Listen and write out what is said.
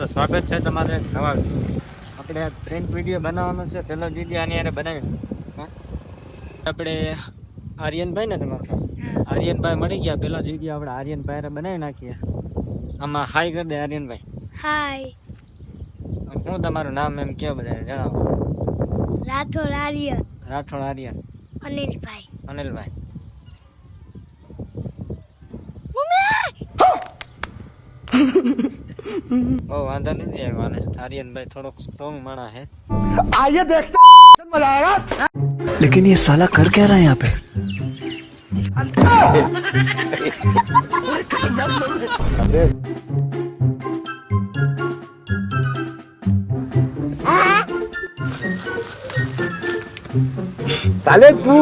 સ્વાગત છે તમારે નવા આપણે પ્રિન્ટ વિડીયો બનાવવાનો છે. પહેલો વિડીયો આની યારે બનાવી આપણે આર્યનભાઈ ને તમારો આર્યનભાઈ મળી ગયા. પહેલો વિડીયો આપણે આર્યનભાઈ બનાવી નાખીએ. આમાં હાઈ કરી દે આર્યનભાઈ. હાય. શું તમારું નામ એમ કયો બધાને જણાવો. રાઠોડ આર્યન. રાઠોડ આર્યન. અનિલભાઈ. અનિલભાઈ. બહુ વાંધો નથી આવ્યો આને. આર્યનભાઈ થોડોક સ્ટ્રોંગ માણસ है. आइए देखते मजा आएगा. लेकिन ये साला कर क्या रहा है यहाँ पे? साले तू